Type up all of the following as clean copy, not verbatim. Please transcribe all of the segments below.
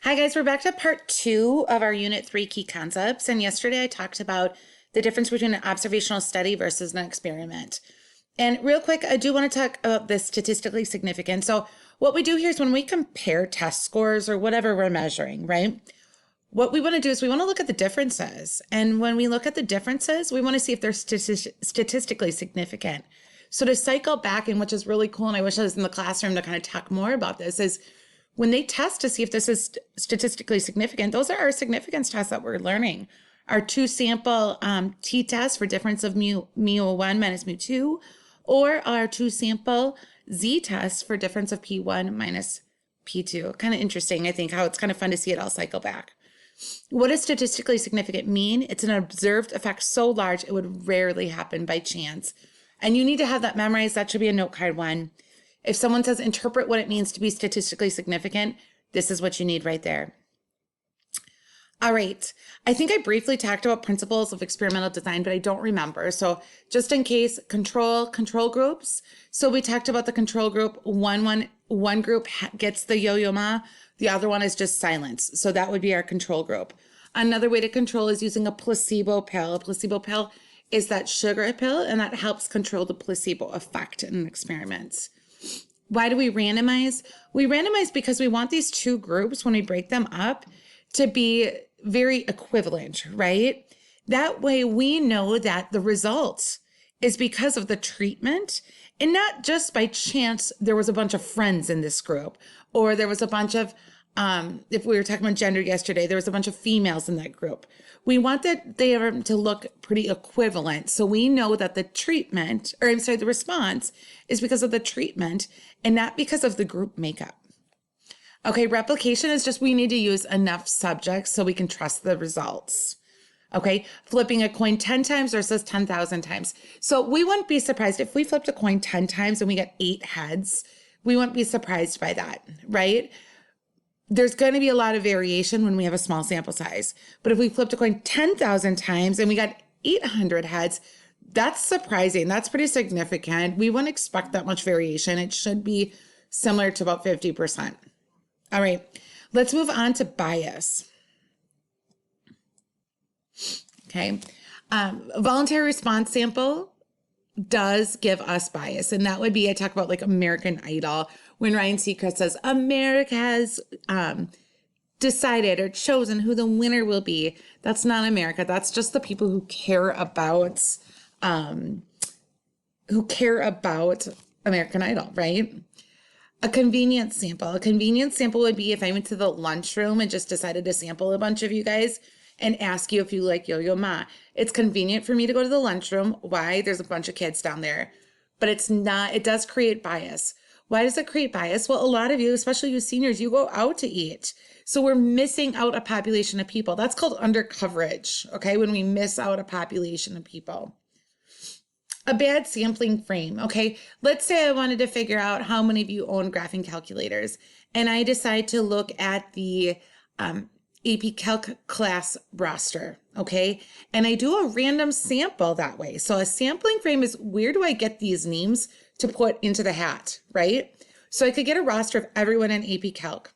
Hi guys, we're back to part 2 of our Unit 3 key concepts. And yesterday I talked about the difference between an observational study versus an experiment. And real quick, I do want to talk about this statistically significant. So what we do here is when we compare test scores or whatever we're measuring, right? What we want to do is we want to look at the differences. And when we look at the differences, we want to see if they're statistically significant. So to cycle back, and which is really cool, and I wish I was in the classroom to kind of talk more about this, is when they test to see if this is statistically significant, those are our significance tests that we're learning. Our two sample t-test for difference of mu1 minus mu2, or our two sample z-test for difference of p1 minus p2. Kind of interesting, I think, how it's kind of fun to see it all cycle back. What does statistically significant mean? It's an observed effect so large it would rarely happen by chance. And you need to have that memorized. That should be a note card 1. If someone says interpret what it means to be statistically significant, this is what you need right there. All right. I think I briefly talked about principles of experimental design, but I don't remember. So just in case, control groups. So we talked about the control group. One group gets the yo-yo ma. The other one is just silence. So that would be our control group. Another way to control is using a placebo pill. A placebo pill is that sugar pill, and that helps control the placebo effect in experiments. Why do we randomize? We randomize because we want these two groups, when we break them up, to be very equivalent, right? That way we know that the results is because of the treatment and not just by chance there was a bunch of friends in this group, or there was a bunch of, if we were talking about gender yesterday, there was a bunch of females in that group. We want that they are to look pretty equivalent. So we know that the treatment, or I'm sorry, the response is because of the treatment and not because of the group makeup. Okay, replication is just we need to use enough subjects so we can trust the results. Okay, flipping a coin 10 times versus 10,000 times. So we wouldn't be surprised if we flipped a coin 10 times and we get 8 heads. We wouldn't be surprised by that, right? There's going to be a lot of variation when we have a small sample size. But if we flipped a coin 10,000 times and we got 800 heads, that's surprising. That's pretty significant. We wouldn't expect that much variation. It should be similar to about 50%. All right, let's move on to bias. Okay, voluntary response sample does give us bias, and that would be, I talk about like American Idol, when Ryan Seacrest says America has decided or chosen who the winner will be. That's not America. That's just the people who care about American Idol, right? A convenience sample. A convenience sample would be if I went to the lunchroom and just decided to sample a bunch of you guys and ask you if you like yo-yo ma. It's convenient for me to go to the lunchroom. Why? There's a bunch of kids down there. But it's not, it does create bias. Why does it create bias? Well, a lot of you, especially you seniors, you go out to eat. So we're missing out a population of people. That's called undercoverage, okay? When we miss out a population of people. A bad sampling frame, okay? Let's say I wanted to figure out how many of you own graphing calculators, and I decide to look at the AP Calc class roster, okay? And I do a random sample that way. So a sampling frame is, where do I get these names to put into the hat, right? So I could get a roster of everyone in AP Calc.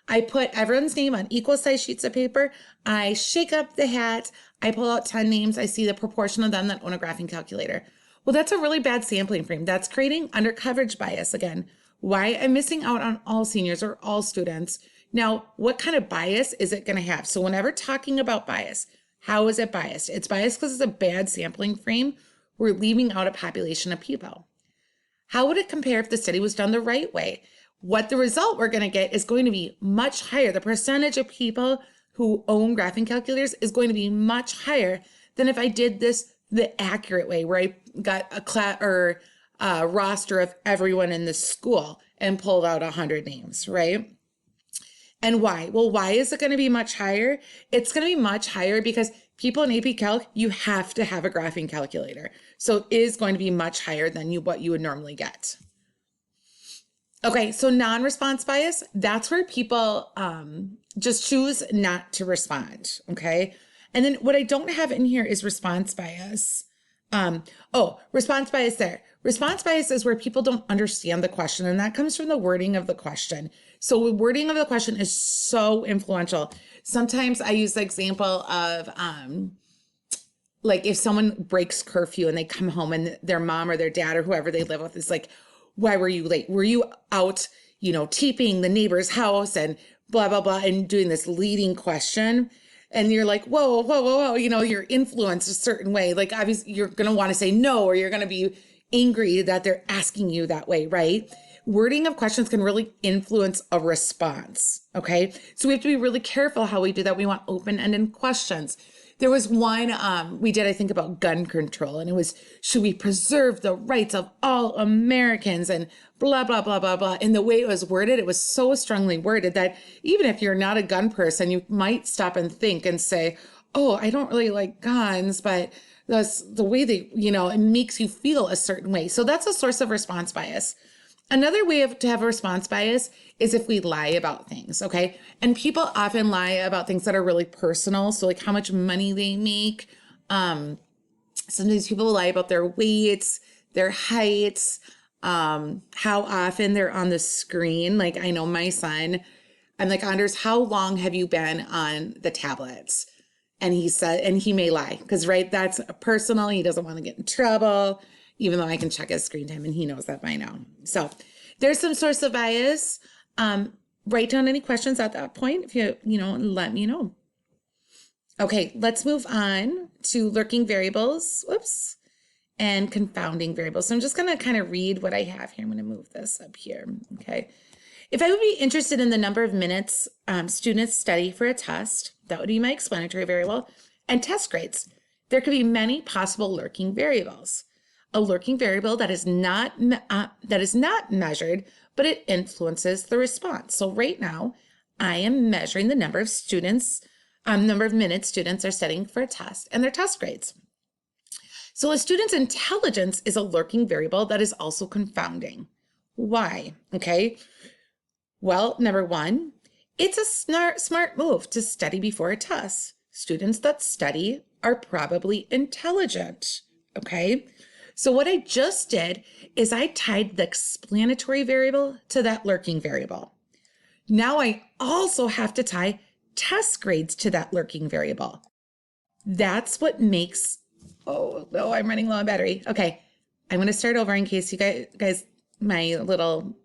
I put everyone's name on equal size sheets of paper. I shake up the hat. I pull out 10 names. I see the proportion of them that own a graphing calculator. Well, that's a really bad sampling frame. That's creating undercoverage bias again. Why? I'm missing out on all seniors or all students. Now, what kind of bias is it going to have? So whenever talking about bias, how is it biased? It's biased because it's a bad sampling frame. We're leaving out a population of people. How would it compare if the study was done the right way? What the result we're going to get is going to be much higher. The percentage of people who own graphing calculators is going to be much higher than if I did this the accurate way, where I got a class or a roster of everyone in the school and pulled out 100 names, right? And why? Well, why is it going to be much higher? It's going to be much higher because people in AP Calc, you have to have a graphing calculator. So it is going to be much higher than what you would normally get. Okay, so non-response bias, that's where people just choose not to respond, okay? And then what I don't have in here is response bias. Response bias there. Response bias is where people don't understand the question, and that comes from the wording of the question. So the wording of the question is so influential. Sometimes I use the example of like if someone breaks curfew and they come home and their mom or their dad or whoever they live with is like, why were you late? Were you out, taping the neighbor's house and blah, blah, blah, and doing this leading question? And you're like, whoa, whoa, whoa, whoa, you're influenced a certain way. Like, obviously, you're going to want to say no, or you're going to be angry that they're asking you that way, right? Wording of questions can really influence a response, okay? So we have to be really careful how we do that. We want open-ended questions. There was one we did, I think, about gun control, and it was, should we preserve the rights of all Americans and blah, blah, blah, blah, blah. And the way it was worded, it was so strongly worded that even if you're not a gun person, you might stop and think and say, oh, I don't really like guns, but that's the way they, it makes you feel a certain way. So that's a source of response bias. Another way to have a response bias is if we lie about things, okay? And people often lie about things that are really personal. So like how much money they make. Sometimes people lie about their weights, their heights, how often they're on the screen. Like I know my son, I'm like, Anders, how long have you been on the tablets? And he said, and he may lie because, right, that's personal. He doesn't want to get in trouble, even though I can check his screen time and he knows that by now. So there's some source of bias. Write down any questions at that point if you let me know. Okay, let's move on to lurking variables, and confounding variables. So I'm just going to kind of read what I have here. I'm going to move this up here, okay? If I would be interested in the number of minutes students study for a test, that would be my explanatory variable, and test grades. There could be many possible lurking variables. A lurking variable that is not measured, but it influences the response. So right now, I am measuring the number of minutes students are studying for a test and their test grades. So a student's intelligence is a lurking variable that is also confounding. Why? Okay. Well, number one, it's a smart move to study before a test. Students that study are probably intelligent. Okay. So what I just did is I tied the explanatory variable to that lurking variable. Now I also have to tie test grades to that lurking variable. That's what makes, oh no, I'm running low on battery. Okay, I'm going to start over in case you guys, my little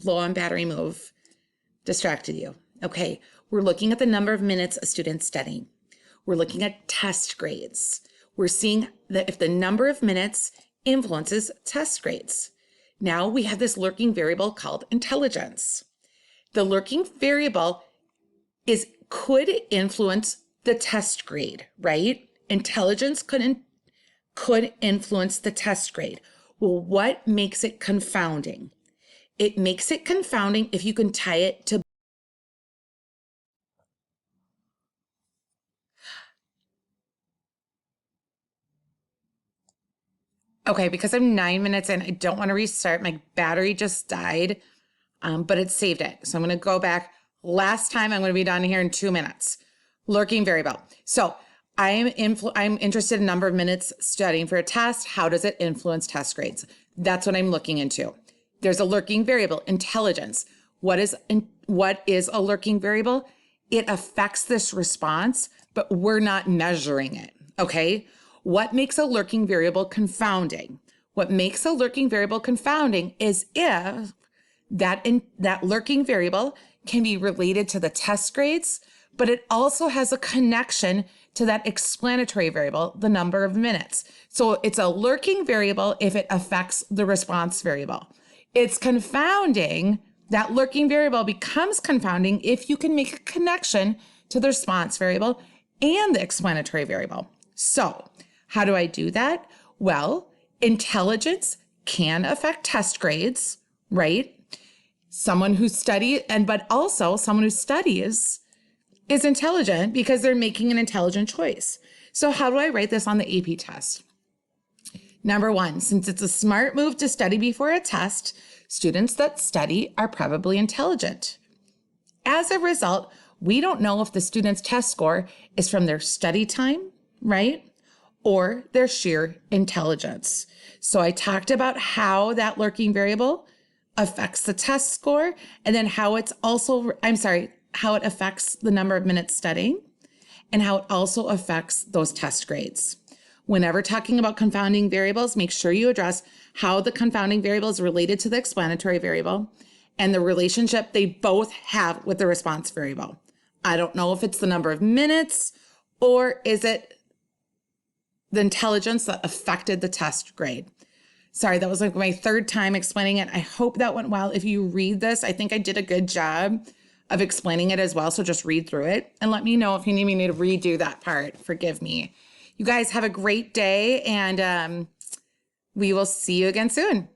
low on battery move distracted you. Okay, we're looking at the number of minutes a student's studying. We're looking at test grades. We're seeing that if the number of minutes influences test grades. Now we have this lurking variable called intelligence. The lurking variable could influence the test grade, right? Intelligence could influence the test grade. Well, what makes it confounding? It makes it confounding if you can tie it to okay, because I'm 9 minutes in, I don't want to restart. My battery just died, but it saved it. So I'm going to go back. Last time, I'm going to be done here in 2 minutes. Lurking variable. So I'm interested in number of minutes studying for a test. How does it influence test grades? That's what I'm looking into. There's a lurking variable, intelligence. What is a lurking variable? It affects this response, but we're not measuring it, okay? What makes a lurking variable confounding? What makes a lurking variable confounding is if that lurking variable can be related to the test grades, but it also has a connection to that explanatory variable, the number of minutes. So it's a lurking variable if it affects the response variable. It's confounding. That lurking variable becomes confounding if you can make a connection to the response variable and the explanatory variable. So how do I do that? Well, intelligence can affect test grades, right? Someone who studies is intelligent because they're making an intelligent choice. So how do I write this on the AP test? Number one, since it's a smart move to study before a test, students that study are probably intelligent. As a result, we don't know if the student's test score is from their study time, right? Or their sheer intelligence. So I talked about how that lurking variable affects the test score, and then how it's also, how it affects the number of minutes studying, and how it also affects those test grades. Whenever talking about confounding variables, make sure you address how the confounding variable is related to the explanatory variable and the relationship they both have with the response variable. I don't know if it's the number of minutes or is it the intelligence that affected the test grade. Sorry, that was like my third time explaining it. I hope that went well. If you read this, I think I did a good job of explaining it as well. So just read through it and let me know if you need me to redo that part. Forgive me. You guys have a great day, and we will see you again soon.